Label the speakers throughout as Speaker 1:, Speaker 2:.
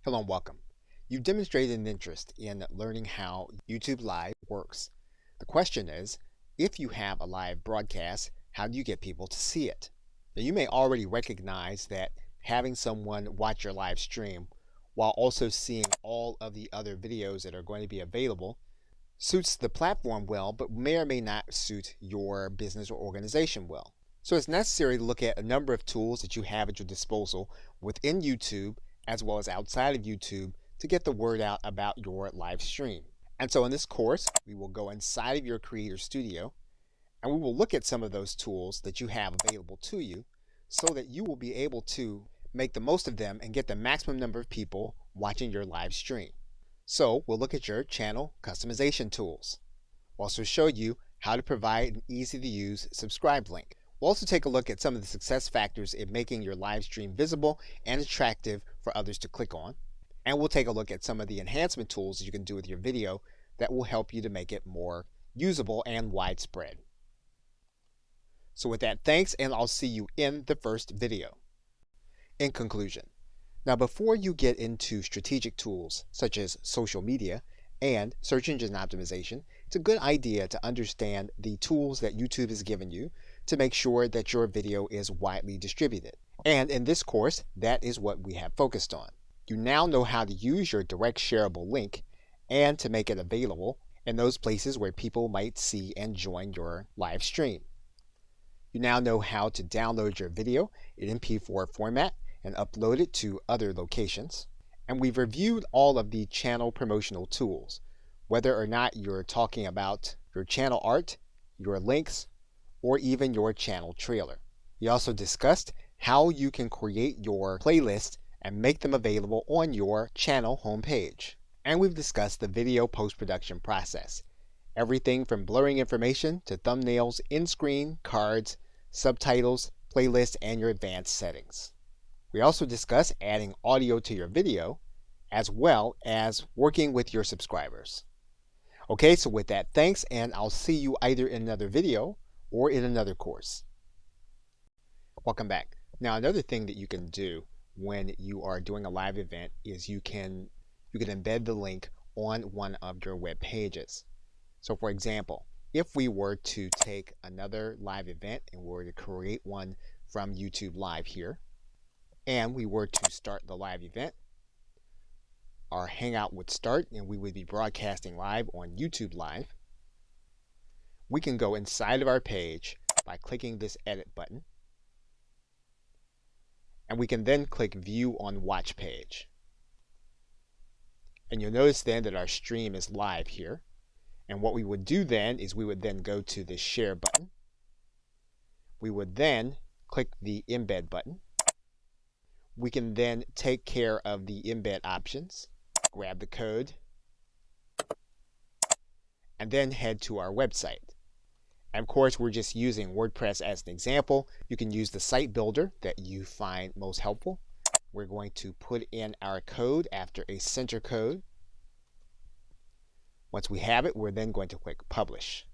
Speaker 1: Hello and welcome. You've demonstrated an interest in learning how YouTube Live works. The question is, if you have a live broadcast, how do you get people to see it? Now, you may already recognize that having someone watch your live stream while also seeing all of the other videos that are going to be available suits the platform well, but may or may not suit your business or organization well. So it's necessary to look at a number of tools that you have at your disposal within YouTube as well as outside of YouTube to get the word out about your live stream. And so in this course, we will go inside of your Creator Studio and we will look at some of those tools that you have available to you so that you will be able to make the most of them and get the maximum number of people watching your live stream. So we'll look at your channel customization tools. We'll also show you how to provide an easy to use subscribe link. We'll also take a look at some of the success factors in making your live stream visible and attractive for others to click on. And we'll take a look at some of the enhancement tools that you can do with your video that will help you to make it more usable and widespread. So with that, thanks, and I'll see you in the first video. In conclusion, now before you get into strategic tools such as social media and search engine optimization, it's a good idea to understand the tools that YouTube has given you to make sure that your video is widely distributed. And in this course, that is what we have focused on. You now know how to use your direct shareable link and to make it available in those places where people might see and join your live stream. You now know how to download your video in MP4 format and upload it to other locations. And we've reviewed all of the channel promotional tools, whether or not you're talking about your channel art, your links, or even your channel trailer. We also discussed how you can create your playlist and make them available on your channel homepage. And we've discussed the video post-production process. Everything from blurring information to thumbnails, in-screen, cards, subtitles, playlists, and your advanced settings. We also discussed adding audio to your video, as well as working with your subscribers. Okay, so with that, thanks, and I'll see you either in another video or in another course. Welcome back. Now, another thing that you can do when you are doing a live event is you can embed the link on one of your web pages. So for example, if we were to take another live event and we were to create one from YouTube Live here, and we were to start the live event, our Hangout would start and we would be broadcasting live on YouTube Live. We can go inside of our page by clicking this edit button. And we can then click view on watch page. And you'll notice then that our stream is live here. And what we would do then is we would then go to the share button. We would then click the embed button. We can then take care of the embed options, grab the code, and then head to our website. And of course, we're just using WordPress as an example. You can use the site builder that you find most helpful. We're going to put in our code after a center code. Once we have it, we're then going to click publish.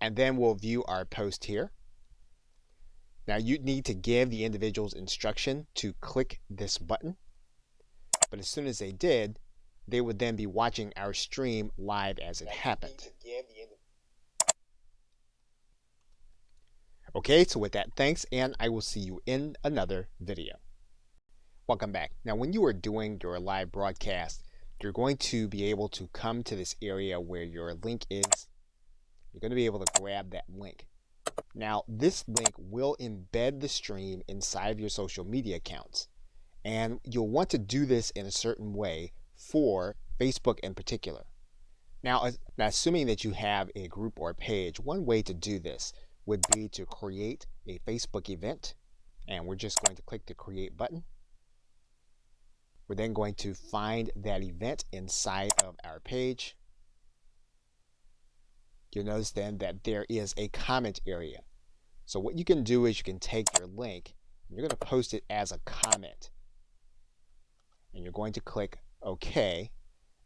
Speaker 1: And then we'll view our post here. Now you need to give the individuals instruction to click this button. But as soon as they did, they would then be watching our stream live as it happened. Okay, so with that, thanks, and I will see you in another video. Welcome back. Now, when you are doing your live broadcast, you're going to be able to come to this area where your link is. You're going to be able to grab that link. Now, this link will embed the stream inside of your social media accounts. And you'll want to do this in a certain way for Facebook in particular. Now, assuming that you have a group or a page, one way to do this would be to create a Facebook event, and we're just going to click the create button. We're then going to find that event inside of our page. You'll notice then that there is a comment area. So what you can do is you can take your link and you're going to post it as a comment. And you're going to click OK.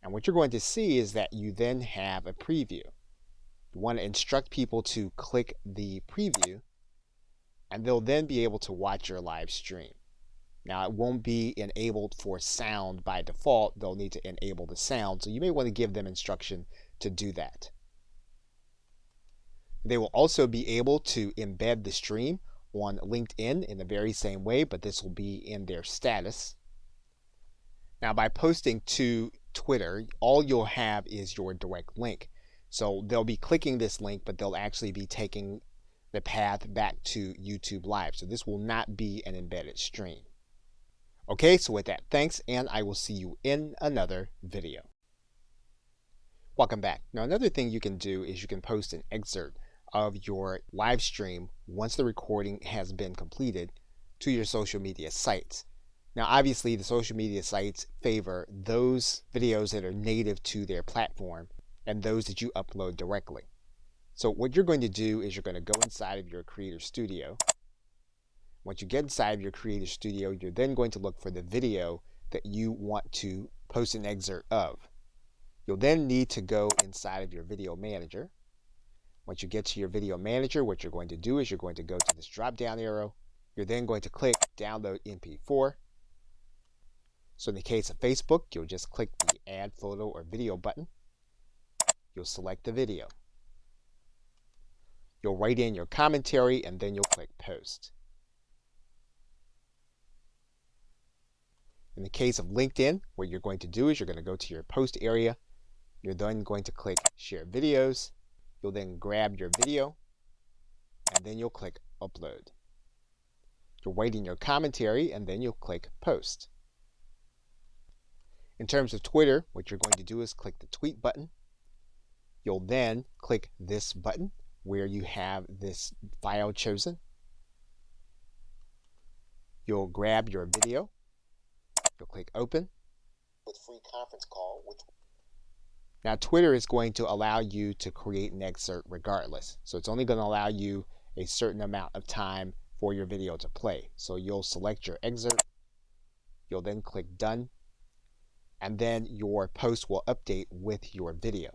Speaker 1: And what you're going to see is that you then have a preview. You want to instruct people to click the preview, and they'll then be able to watch your live stream. Now, it won't be enabled for sound by default. They'll need to enable the sound, so you may want to give them instruction to do that. They will also be able to embed the stream on LinkedIn in the very same way, but this will be in their status. Now, by posting to Twitter, all you'll have is your direct link. So they'll be clicking this link, but they'll actually be taking the path back to YouTube Live. So this will not be an embedded stream. Okay, so with that, thanks, and I will see you in another video. Welcome back. Now, another thing you can do is you can post an excerpt of your live stream once the recording has been completed to your social media sites. Now, obviously, the social media sites favor those videos that are native to their platform and those that you upload directly. So what you're going to do is you're going to go inside of your Creator Studio. Once you get inside of your Creator Studio, you're then going to look for the video that you want to post an excerpt of. You'll then need to go inside of your Video Manager. Once you get to your Video Manager, what you're going to do is you're going to go to this drop-down arrow. You're then going to click Download MP4. So in the case of Facebook, you'll just click the Add Photo or Video button. You'll select the video. You'll write in your commentary, and then you'll click Post. In the case of LinkedIn, what you're going to do is you're going to go to your post area. You're then going to click Share Videos. You'll then grab your video, and then you'll click Upload. You'll write in your commentary, and then you'll click Post. In terms of Twitter, what you're going to do is click the Tweet button. You'll then click this button where you have this file chosen. You'll grab your video. You'll click Open with free conference call. Now, Twitter is going to allow you to create an excerpt regardless. So it's only going to allow you a certain amount of time for your video to play. So you'll select your excerpt. You'll then click Done. And then your post will update with your video.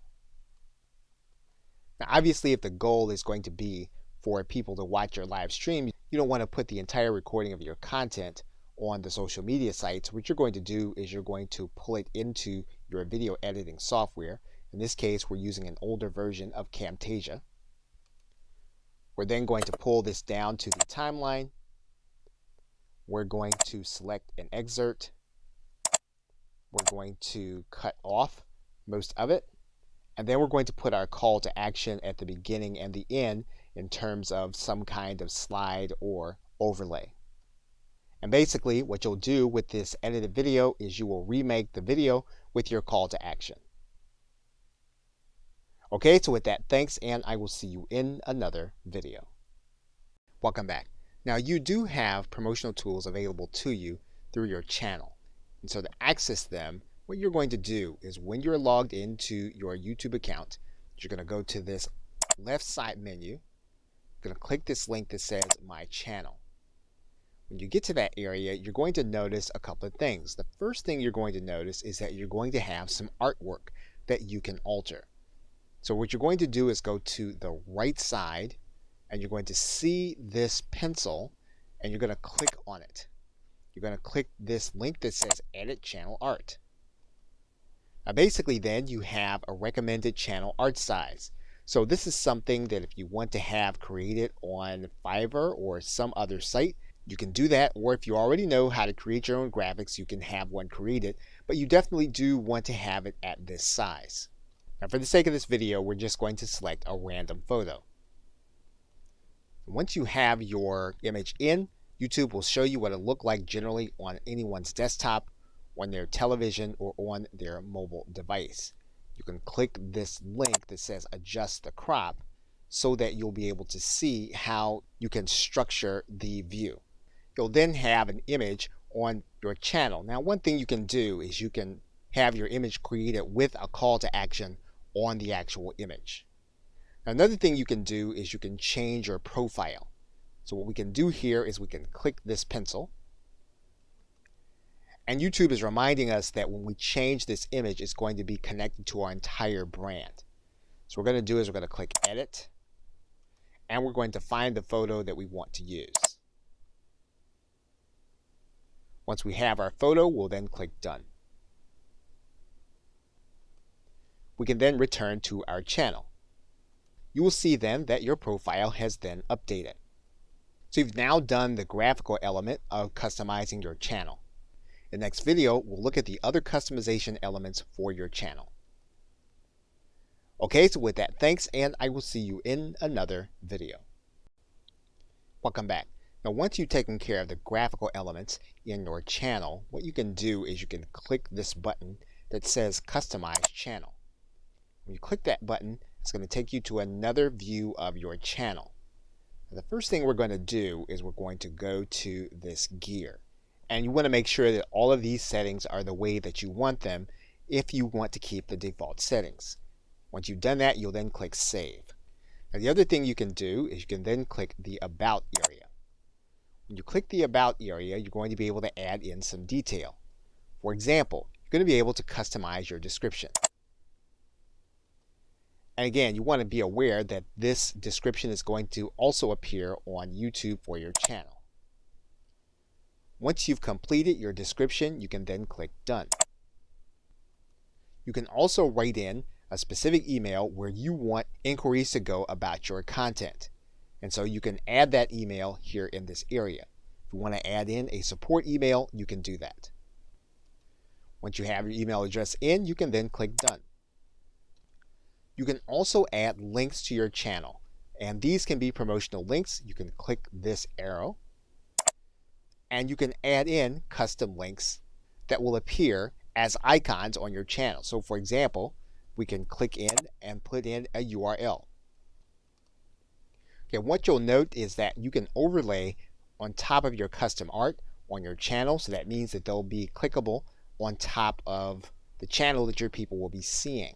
Speaker 1: Now, obviously, if the goal is going to be for people to watch your live stream, you don't want to put the entire recording of your content on the social media sites. What you're going to do is you're going to pull it into your video editing software. In this case, we're using an older version of Camtasia. We're then going to pull this down to the timeline. We're going to select an excerpt. We're going to cut off most of it. And then we're going to put our call to action at the beginning and the end in terms of some kind of slide or overlay. And basically, what you'll do with this edited video is you will remake the video with your call to action. Okay, so with that, thanks, and I will see you in another video. Welcome back. Now, you do have promotional tools available to you through your channel. And so to access them, what you're going to do is when you're logged into your YouTube account, you're going to go to this left side menu. You're going to click this link that says My Channel. When you get to that area, you're going to notice a couple of things. The first thing you're going to notice is that you're going to have some artwork that you can alter. So what you're going to do is go to the right side, and you're going to see this pencil, and you're going to click on it. You're going to click this link that says Edit Channel Art. Now basically then you have a recommended channel art size. So this is something that if you want to have created on Fiverr or some other site, you can do that, or if you already know how to create your own graphics, you can have one created, but you definitely do want to have it at this size. Now for the sake of this video, we're just going to select a random photo. Once you have your image in, YouTube will show you what it looked like generally on anyone's desktop, on their television, or on their mobile device. You can click this link that says Adjust the Crop so that you'll be able to see how you can structure the view. You'll then have an image on your channel. Now, one thing you can do is you can have your image created with a call to action on the actual image. Now, another thing you can do is you can change your profile. So what we can do here is we can click this pencil. And YouTube is reminding us that when we change this image, it's going to be connected to our entire brand. So what we're going to do is we're going to click Edit. And we're going to find the photo that we want to use. Once we have our photo, we'll then click Done. We can then return to our channel. You will see then that your profile has then updated. So you've now done the graphical element of customizing your channel. In the next video, we'll look at the other customization elements for your channel. Okay, so with that, thanks, and I will see you in another video. Welcome back. Now, once you've taken care of the graphical elements in your channel, what you can do is you can click this button that says Customize Channel. When you click that button, it's going to take you to another view of your channel. Now, the first thing we're going to do is we're going to go to this gear. And you want to make sure that all of these settings are the way that you want them if you want to keep the default settings. Once you've done that, you'll then click Save. Now, the other thing you can do is you can then click the About area. When you click the About area, you're going to be able to add in some detail. For example, you're going to be able to customize your description. And again, you want to be aware that this description is going to also appear on YouTube for your channel. Once you've completed your description, you can then click Done. You can also write in a specific email where you want inquiries to go about your content. And so you can add that email here in this area. If you want to add in a support email, you can do that. Once you have your email address in, you can then click Done. You can also add links to your channel, and these can be promotional links. You can click this arrow, and you can add in custom links that will appear as icons on your channel. So for example, we can click in and put in a URL. Okay, what you'll note is that you can overlay on top of your custom art on your channel, so that means that they'll be clickable on top of the channel that your people will be seeing.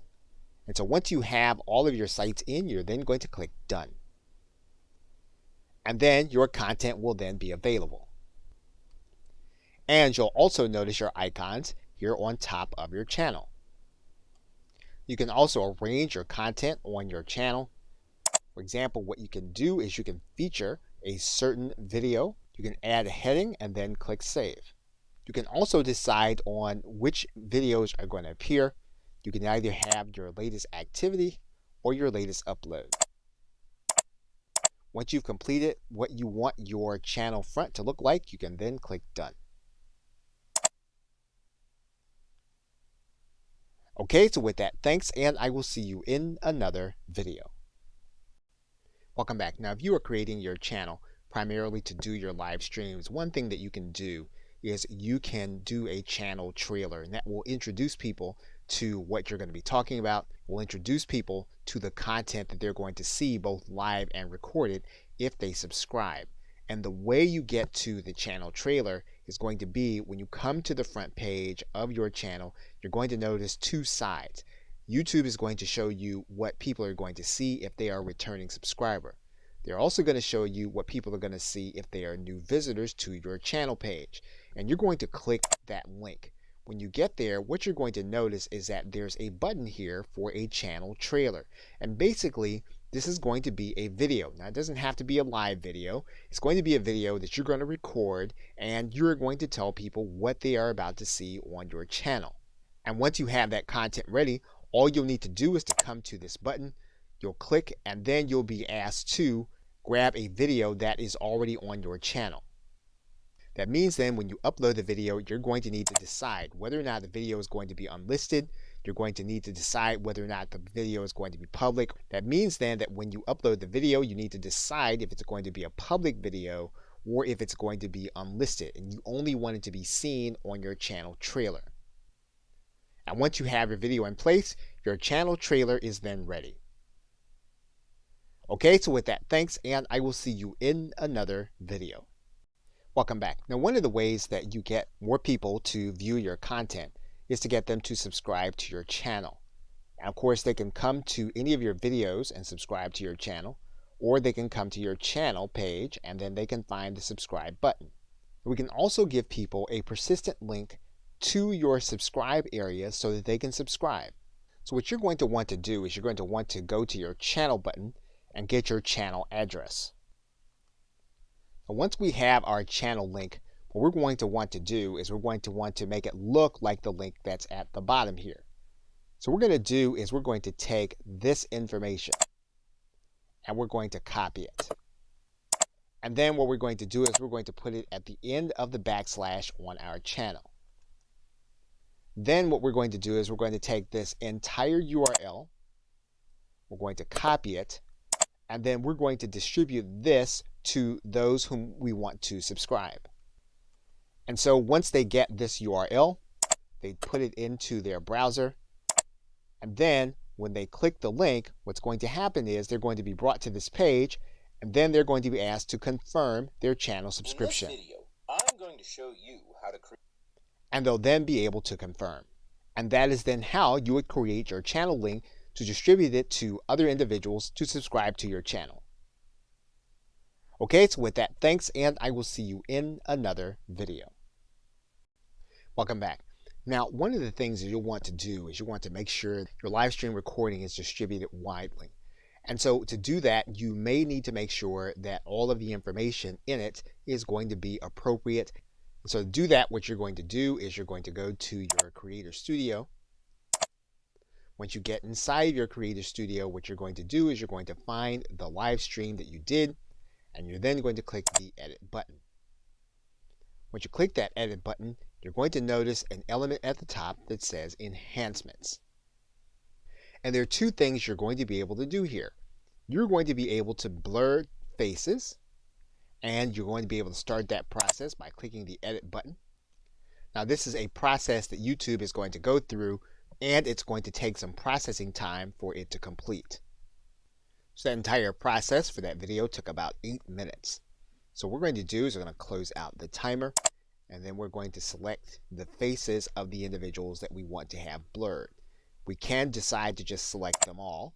Speaker 1: And so once you have all of your sites in, you're then going to click Done. And then your content will then be available. And you'll also notice your icons here on top of your channel. You can also arrange your content on your channel. For example, what you can do is you can feature a certain video. You can add a heading and then click Save. You can also decide on which videos are going to appear. You can either have your latest activity or your latest upload. Once you've completed what you want your channel front to look like, you can then click Done. Okay, so with that, thanks, and I will see you in another video. Welcome back. Now, if you are creating your channel primarily to do your live streams, one thing that you can do is you can do a channel trailer, and that will introduce people to what you're going to be talking about, will introduce people to the content that they're going to see both live and recorded if they subscribe. And the way you get to the channel trailer is going to be when you come to the front page of your channel, you're going to notice two sides. YouTube is going to show you what people are going to see if they are a returning subscriber. They're also going to show you what people are going to see if they are new visitors to your channel page. And you're going to click that link. When you get there, what you're going to notice is that there's a button here for a channel trailer. And basically, this is going to be a video. Now, it doesn't have to be a live video. It's going to be a video that you're going to record, and you're going to tell people what they are about to see on your channel. And once you have that content ready, all you'll need to do is to come to this button. You'll click, and then you'll be asked to grab a video that is already on your channel. That means then when you upload the video, you're going to need to decide whether or not the video is going to be unlisted. You're going to need to decide whether or not the video is going to be public. That means then that when you upload the video, you need to decide if it's going to be a public video or if it's going to be unlisted, and you only want it to be seen on your channel trailer. And once you have your video in place, your channel trailer is then ready. Okay, so with that, thanks, and I will see you in another video. Welcome back. Now, one of the ways that you get more people to view your content is to get them to subscribe to your channel. And of course, they can come to any of your videos and subscribe to your channel, or they can come to your channel page and then they can find the subscribe button. We can also give people a persistent link to your subscribe area so that they can subscribe. So what you're going to want to do is you're going to want to go to your channel button and get your channel address. Now, once we have our channel link, what we're going to want to do is we're going to want to make it look like the link that's at the bottom here. So what we're going to do is we're going to take this information and we're going to copy it. And then what we're going to do is we're going to put it at the end of the backslash on our channel. Then what we're going to do is we're going to take this entire URL, we're going to copy it, and then we're going to distribute this to those whom we want to subscribe. And so once they get this URL, they put it into their browser, and then when they click the link, what's going to happen is they're going to be brought to this page, and then they're going to be asked to confirm their channel subscription.
Speaker 2: In this video, I'm going to show you how to create,
Speaker 1: and they'll then be able to confirm. And that is then how you would create your channel link to distribute it to other individuals to subscribe to your channel. Okay, so with that, thanks, and I will see you in another video. Welcome back. Now, one of the things that you'll want to do is you want to make sure your live stream recording is distributed widely. And so to do that, you may need to make sure that all of the information in it is going to be appropriate. And so to do that, what you're going to do is you're going to go to your Creator Studio. Once you get inside your Creator Studio, what you're going to do is you're going to find the live stream that you did, and you're then going to click the Edit button. Once you click that Edit button, you're going to notice an element at the top that says Enhancements. And there are two things you're going to be able to do here. You're going to be able to blur faces, and you're going to be able to start that process by clicking the Edit button. Now, this is a process that YouTube is going to go through, and it's going to take some processing time for it to complete. So that entire process for that video took about 8 minutes. So what we're going to do is we're going to close out the timer, and then we're going to select the faces of the individuals that we want to have blurred. We can decide to just select them all,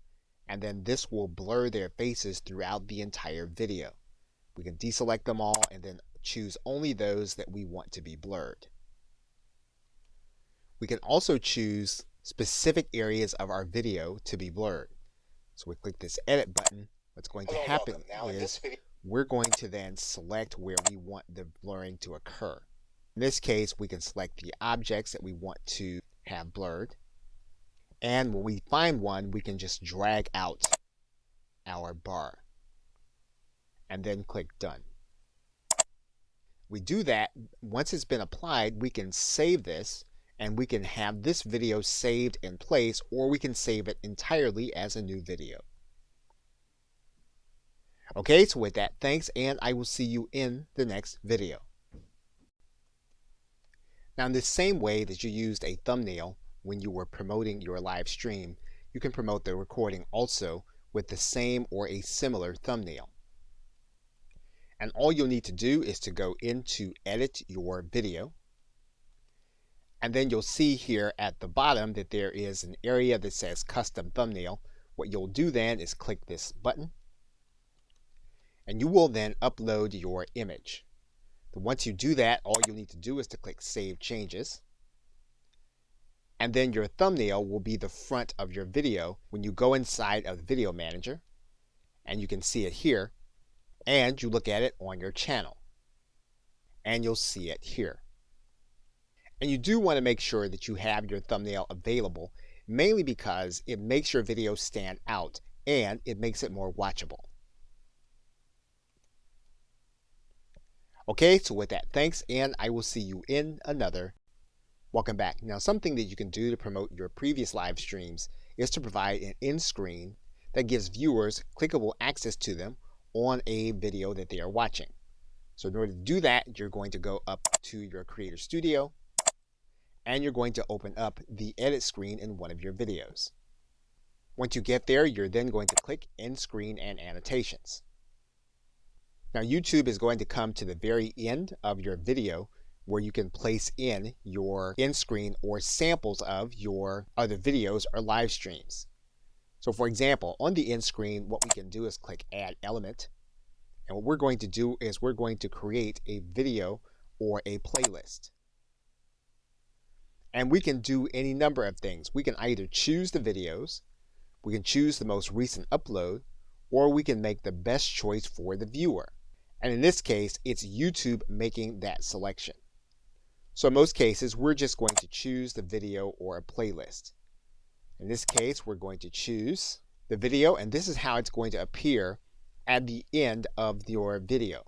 Speaker 1: and then this will blur their faces throughout the entire video. We can deselect them all and then choose only those that we want to be blurred. We can also choose specific areas of our video to be blurred. So we click this Edit button. What's going to happen is we're going to then select where we want the blurring to occur. In this case, we can select the objects that we want to have blurred. And when we find one, we can just drag out our bar and then click Done. We do that. Once it's been applied, we can save this, and we can have this video saved in place, or we can save it entirely as a new video. Okay, so with that, thanks, and I will see you in the next video. Now, in the same way that you used a thumbnail when you were promoting your live stream, you can promote the recording also with the same or a similar thumbnail. And all you'll need to do is to go into Edit Your Video. And then you'll see here at the bottom that there is an area that says Custom Thumbnail. What you'll do then is click this button, and you will then upload your image. But once you do that, all you'll need to do is to click Save Changes. And then your thumbnail will be the front of your video when you go inside of the Video Manager, and you can see it here, and you look at it on your channel, and you'll see it here. And you do want to make sure that you have your thumbnail available, mainly because it makes your video stand out and it makes it more watchable. Okay, so with that, thanks, and I will see you in another. Welcome back. Now, something that you can do to promote your previous live streams is to provide an end screen that gives viewers clickable access to them on a video that they are watching. So in order to do that, you're going to go up to your Creator Studio, and you're going to open up the edit screen in one of your videos. Once you get there, you're then going to click End Screen and Annotations. Now, YouTube is going to come to the very end of your video where you can place in your end screen or samples of your other videos or live streams. So for example, on the end screen, what we can do is click Add Element. And what we're going to do is we're going to create a video or a playlist. And we can do any number of things. We can either choose the videos, we can choose the most recent upload, or we can make the best choice for the viewer. And in this case, it's YouTube making that selection. So in most cases, we're just going to choose the video or a playlist. In this case, we're going to choose the video, and this is how it's going to appear at the end of your video.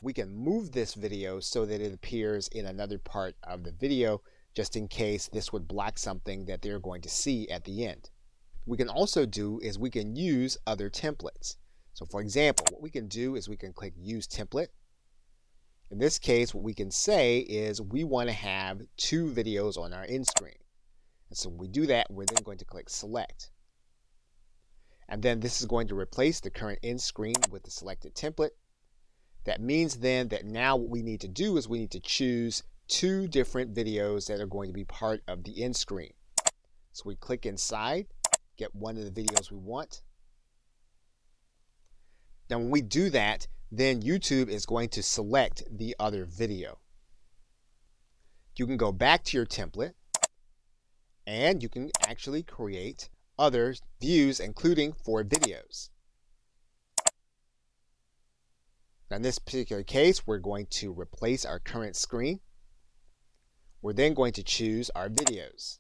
Speaker 1: We can move this video so that it appears in another part of the video, just in case this would block something that they're going to see at the end. What we can also do is we can use other templates. So for example, what we can do is we can click Use Template. In this case, what we can say is we want to have 2 videos on our end screen. And so when we do that, we're then going to click Select. And then this is going to replace the current end screen with the selected template. That means then that now what we need to do is we need to choose 2 different videos that are going to be part of the end screen. So we click inside, get one of the videos we want. Now when we do that, then YouTube is going to select the other video. You can go back to your template and you can actually create other views, including 4 videos. Now in this particular case, we're going to replace our current screen. We're then going to choose our videos.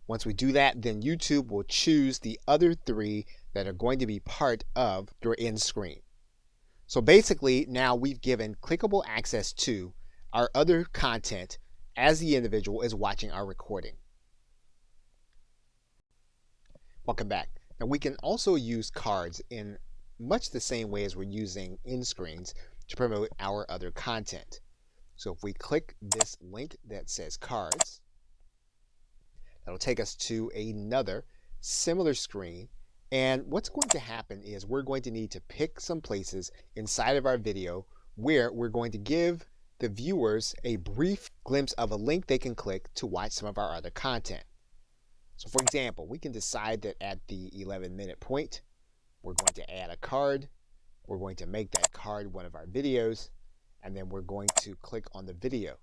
Speaker 1: Once we do that, then YouTube will choose the other 3 that are going to be part of your end screen. So basically, now we've given clickable access to our other content as the individual is watching our recording. Welcome back. Now we can also use cards in much the same way as we're using end screens to promote our other content. So if we click this link that says cards, that'll take us to another similar screen. And what's going to happen is we're going to need to pick some places inside of our video where we're going to give the viewers a brief glimpse of a link they can click to watch some of our other content. So for example, we can decide that at the 11-minute point, we're going to add a card. We're going to make that card one of our videos, and then we're going to click on the video.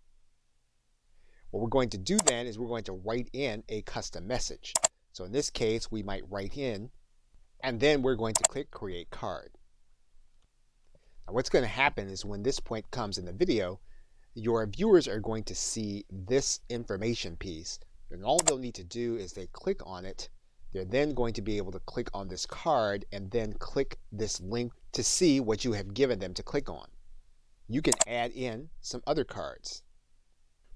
Speaker 1: What we're going to do then is we're going to write in a custom message. So in this case, we might write in, and then we're going to click Create Card. Now what's going to happen is when this point comes in the video, your viewers are going to see this information piece, and all they'll need to do is they click on it. They're then going to be able to click on this card and then click this link to see what you have given them to click on. You can add in some other cards.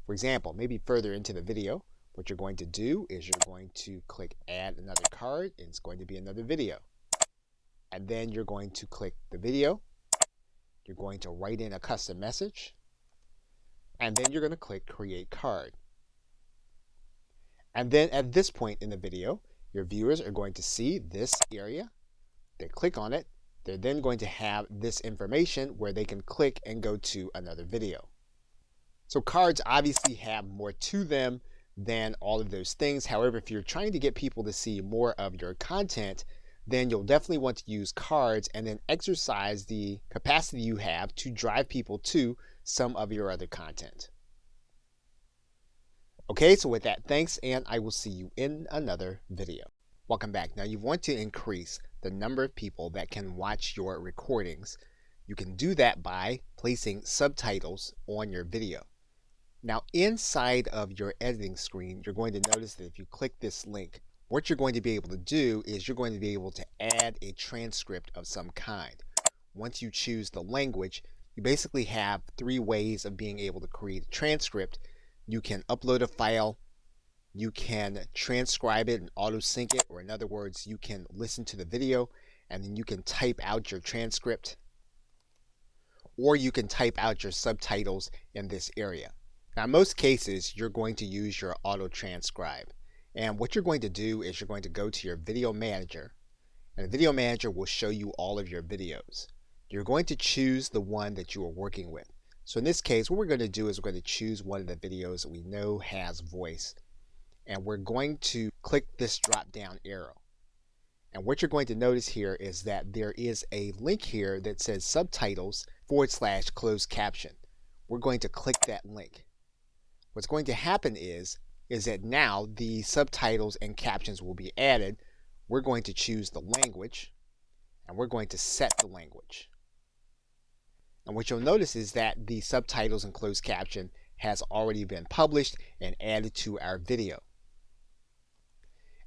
Speaker 1: For example, maybe further into the video, what you're going to do is you're going to click Add Another Card, and it's going to be another video. And then you're going to click the video. You're going to write in a custom message. And then you're going to click Create Card. And then at this point in the video, your viewers are going to see this area. They click on it. They're then going to have this information where they can click and go to another video. So cards obviously have more to them than all of those things. However, if you're trying to get people to see more of your content, then you'll definitely want to use cards and then exercise the capacity you have to drive people to some of your other content. Okay, so with that, thanks, and I will see you in another video. Welcome back. Now you want to increase the number of people that can watch your recordings. You can do that by placing subtitles on your video. Now inside of your editing screen, you're going to notice that if you click this link, what you're going to be able to do is you're going to be able to add a transcript of some kind. Once you choose the language, you basically have 3 ways of being able to create a transcript. You can upload a file, you can transcribe it and auto sync it, or in other words, you can listen to the video and then you can type out your transcript, or you can type out your subtitles in this area. Now in most cases, you're going to use your auto transcribe. And what you're going to do is you're going to go to your video manager, and the video manager will show you all of your videos. You're going to choose the one that you are working with. So in this case, what we're going to do is we're going to choose one of the videos that we know has voice. And we're going to click this drop down arrow. And what you're going to notice here is that there is a link here that says subtitles /closed caption. We're going to click that link. What's going to happen is that now the subtitles and captions will be added. We're going to choose the language, and we're going to set the language. And what you'll notice is that the subtitles and closed caption has already been published and added to our video.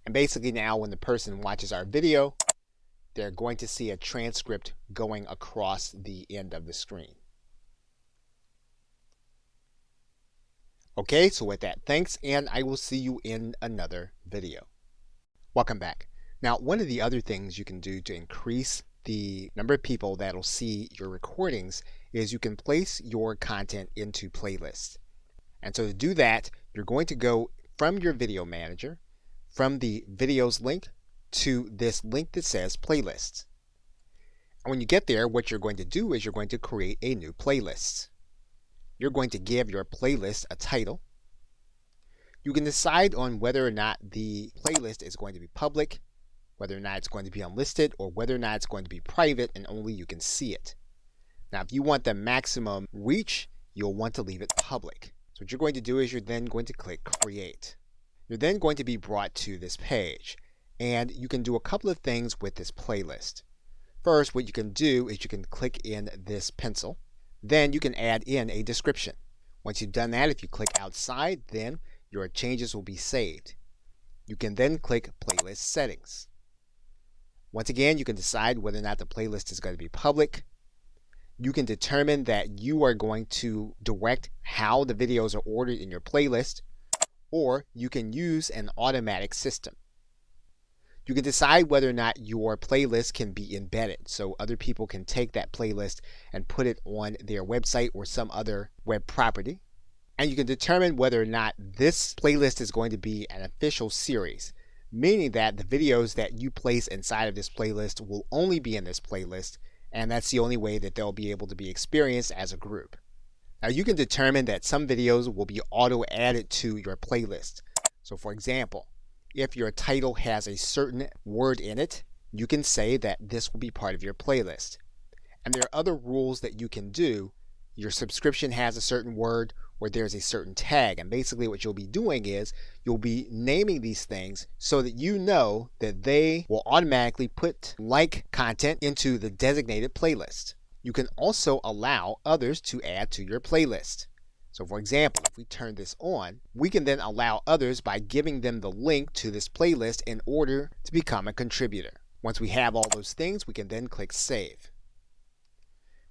Speaker 1: And basically now when the person watches our video, they're going to see a transcript going across the end of the screen. Okay, so with that, thanks, and I will see you in another video. Welcome back. Now, one of the other things you can do to increase the number of people that'll see your recordings is you can place your content into playlists. And so to do that, you're going to go from your video manager, from the videos link, to this link that says playlists. And when you get there, what you're going to do is you're going to create a new playlist. You're going to give your playlist a title. You can decide on whether or not the playlist is going to be public, whether or not it's going to be unlisted, or whether or not it's going to be private and only you can see it. Now, if you want the maximum reach, you'll want to leave it public. So what you're going to do is you're then going to click Create. You're then going to be brought to this page, and you can do a couple of things with this playlist. First, what you can do is you can click in this pencil. Then you can add in a description. Once you've done that, if you click outside, then your changes will be saved. You can then click Playlist Settings. Once again, you can decide whether or not the playlist is going to be public. You can determine that you are going to direct how the videos are ordered in your playlist, or you can use an automatic system. You can decide whether or not your playlist can be embedded, so other people can take that playlist and put it on their website or some other web property. And you can determine whether or not this playlist is going to be an official series, meaning that the videos that you place inside of this playlist will only be in this playlist, and that's the only way that they'll be able to be experienced as a group. Now, you can determine that some videos will be auto-added to your playlist. So for example, if your title has a certain word in it, you can say that this will be part of your playlist. And there are other rules that you can do. Your subscription has a certain word, or there's a certain tag. And basically what you'll be doing is you'll be naming these things so that you know that they will automatically put like content into the designated playlist. You can also allow others to add to your playlist. So for example, if we turn this on, we can then allow others by giving them the link to this playlist in order to become a contributor. Once we have all those things, we can then click Save.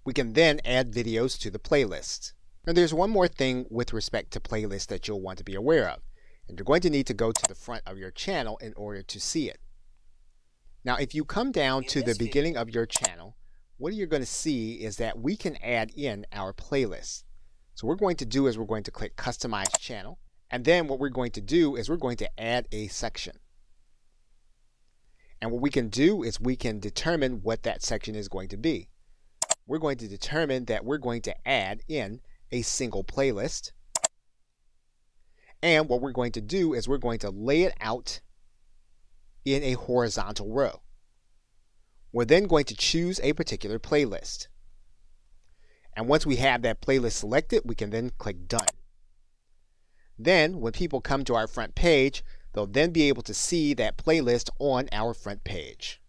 Speaker 1: We can then add videos to the playlist. Now there's one more thing with respect to playlists that you'll want to be aware of. And you're going to need to go to the front of your channel in order to see it. Now if you come down to the beginning of your channel, what you're going to see is that we can add in our playlist. So what we're going to do is we're going to click Customize Channel. And then what we're going to do is we're going to add a section. And what we can do is we can determine what that section is going to be. We're going to determine that we're going to add in a single playlist. And what we're going to do is we're going to lay it out in a horizontal row. We're then going to choose a particular playlist. And once we have that playlist selected, we can then click Done. Then when people come to our front page, they'll then be able to see that playlist on our front page.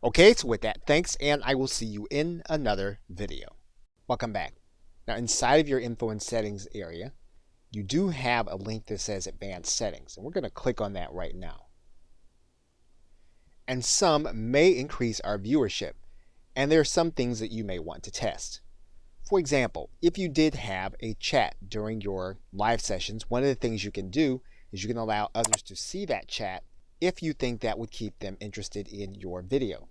Speaker 1: Okay, so with that, thanks, and I will see you in another video. Welcome back. Now inside of your Info and Settings area, you do have a link that says Advanced Settings, and we're going to click on that right now. And some may increase our viewership, and there are some things that you may want to test. For example, if you did have a chat during your live sessions, one of the things you can do is you can allow others to see that chat if you think that would keep them interested in your video.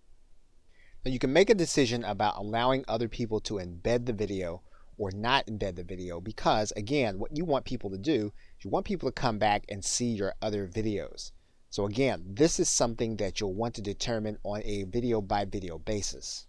Speaker 1: Now you can make a decision about allowing other people to embed the video or not embed the video, because again, what you want people to do is you want people to come back and see your other videos. So again, this is something that you'll want to determine on a video by video basis.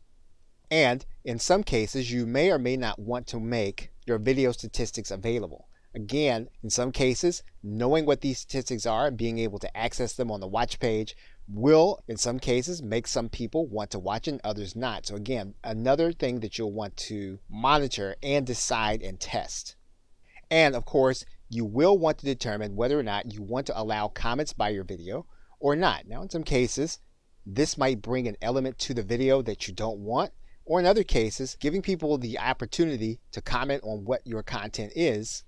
Speaker 1: And in some cases, you may or may not want to make your video statistics available. Again, in some cases, knowing what these statistics are and being able to access them on the watch page will, in some cases, make some people want to watch and others not. So again, another thing that you'll want to monitor and decide and test. And of course, you will want to determine whether or not you want to allow comments by your video or not. Now, in some cases, this might bring an element to the video that you don't want, or in other cases, giving people the opportunity to comment on what your content is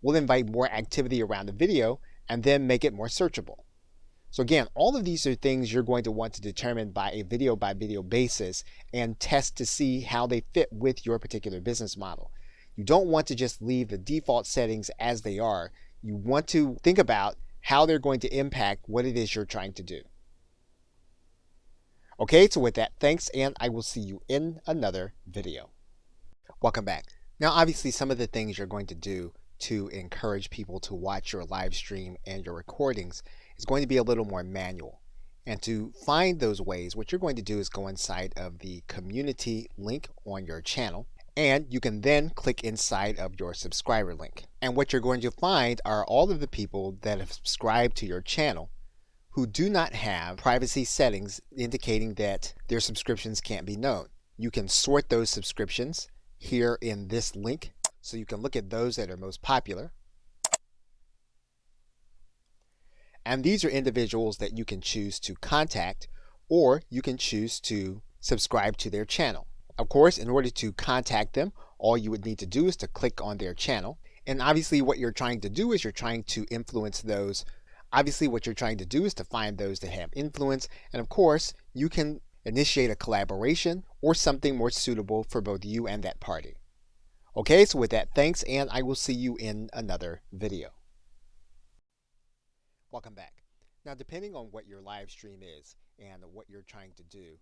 Speaker 1: will invite more activity around the video and then make it more searchable. So again, all of these are things you're going to want to determine by video basis and test to see how they fit with your particular business model. You don't want to just leave the default settings as they are. You want to think about how they're going to impact what it is you're trying to do. Okay, so with that, thanks, and I will see you in another video. Welcome back. Now, obviously, some of the things you're going to do to encourage people to watch your live stream and your recordings is going to be a little more manual. And to find those ways, what you're going to do is go inside of the community link on your channel, and you can then click inside of your subscriber link. And what you're going to find are all of the people that have subscribed to your channel who do not have privacy settings indicating that their subscriptions can't be known. You can sort those subscriptions here in this link, so you can look at those that are most popular. And these are individuals that you can choose to contact, or you can choose to subscribe to their channel. Of course, in order to contact them, all you would need to do is to click on their channel. And obviously what you're trying to do is you're trying to influence those. Obviously what you're trying to do is to find those that have influence. And of course, you can initiate a collaboration or something more suitable for both you and that party. Okay, so with that, thanks, and I will see you in another video. Welcome back. Now, depending on what your live stream is and what you're trying to do,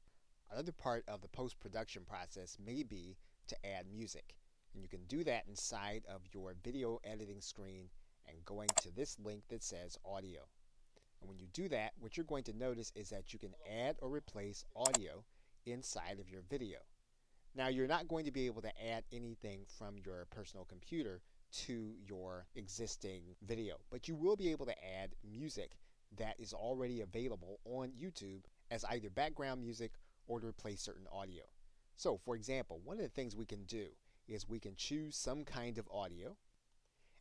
Speaker 1: another part of the post-production process may be to add music. And you can do that inside of your video editing screen and going to this link that says audio. And when you do that, what you're going to notice is that you can add or replace audio inside of your video. Now, you're not going to be able to add anything from your personal computer to your existing video, but you will be able to add music that is already available on YouTube as either background music or to replace certain audio. So, for example, one of the things we can do is we can choose some kind of audio.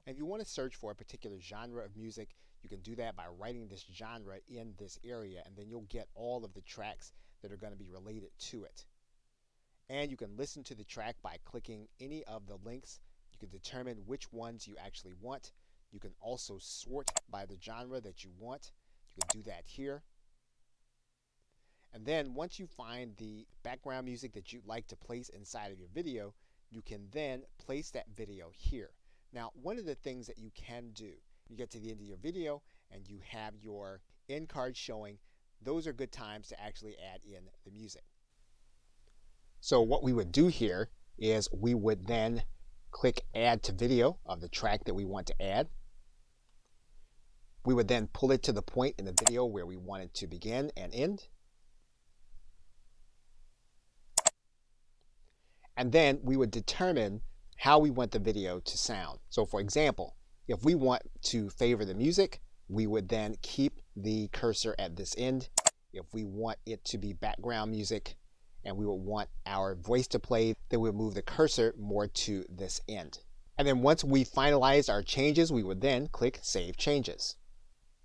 Speaker 1: And if you want to search for a particular genre of music, you can do that by writing this genre in this area, and then you'll get all of the tracks that are going to be related to it. And you can listen to the track by clicking any of the links. You can determine which ones you actually want. You can also sort by the genre that you want. You can do that here. And then once you find the background music that you'd like to place inside of your video, you can then place that video here. Now, one of the things that you can do, you get to the end of your video and you have your end card showing, those are good times to actually add in the music. So what we would do here is we would then click add to video of the track that we want to add. We would then pull it to the point in the video where we want it to begin and end. And then we would determine how we want the video to sound. So for example, if we want to favor the music, we would then keep the cursor at this end. If we want it to be background music and we would want our voice to play, then we'll move the cursor more to this end. And then once we finalize our changes, we would then click Save Changes.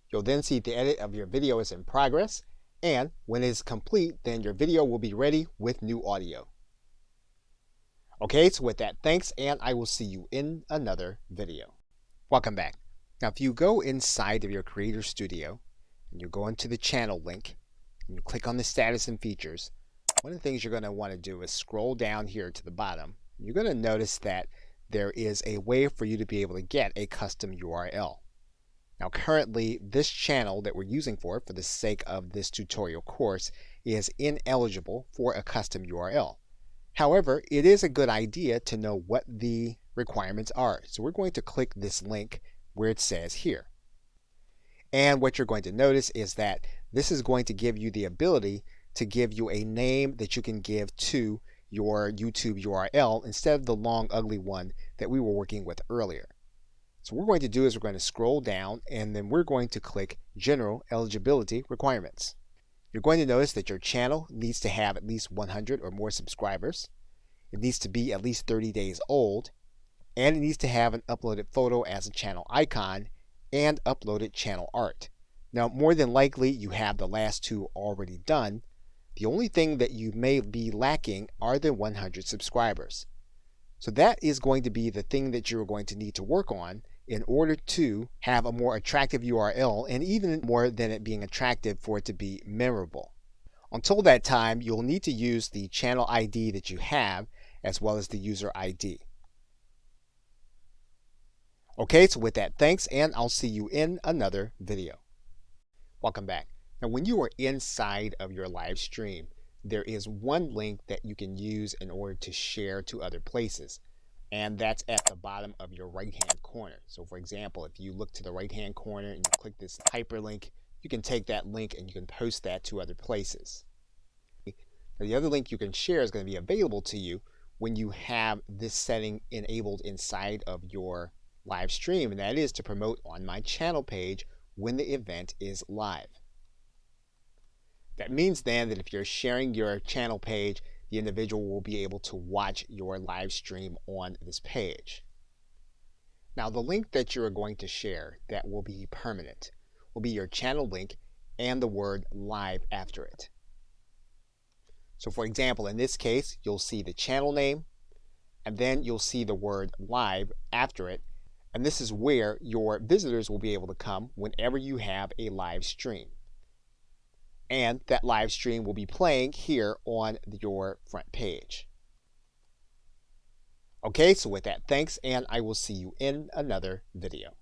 Speaker 1: You'll then see the edit of your video is in progress, and when it is complete, then your video will be ready with new audio. Okay, so with that, thanks, and I will see you in another video. Welcome back. Now, if you go inside of your Creator Studio, and you go into the channel link, and you click on the status and features, one of the things you're going to want to do is scroll down here to the bottom. You're going to notice that there is a way for you to be able to get a custom URL. Now, currently, this channel that we're using for the sake of this tutorial course is ineligible for a custom URL. However, it is a good idea to know what the requirements are. So we're going to click this link where it says here. And what you're going to notice is that this is going to give you the ability to give you a name that you can give to your YouTube URL instead of the long, ugly one that we were working with earlier. So what we're going to do is we're going to scroll down and then we're going to click General Eligibility Requirements. You're going to notice that your channel needs to have at least 100 or more subscribers. It needs to be at least 30 days old, and it needs to have an uploaded photo as a channel icon and uploaded channel art. Now, more than likely, you have the last two already done. The only thing that you may be lacking are the 100 subscribers. So that is going to be the thing that you're going to need to work on in order to have a more attractive URL, and even more than it being attractive, for it to be memorable. Until that time, you'll need to use the channel ID that you have as well as the user ID. Okay, so with that, thanks, and I'll see you in another video. Welcome back. Now, when you are inside of your live stream, there is one link that you can use in order to share to other places, and that's at the bottom of your right-hand corner. So for example, if you look to the right-hand corner and you click this hyperlink, you can take that link and you can post that to other places. Now, the other link you can share is going to be available to you when you have this setting enabled inside of your live stream, and that is to promote on my channel page when the event is live. That means then that if you're sharing your channel page, the individual will be able to watch your live stream on this page. Now, the link that you're going to share that will be permanent will be your channel link and the word live after it. So for example, in this case, you'll see the channel name, and then you'll see the word live after it, and this is where your visitors will be able to come whenever you have a live stream. And that live stream will be playing here on your front page. Okay, so with that, thanks, and I will see you in another video.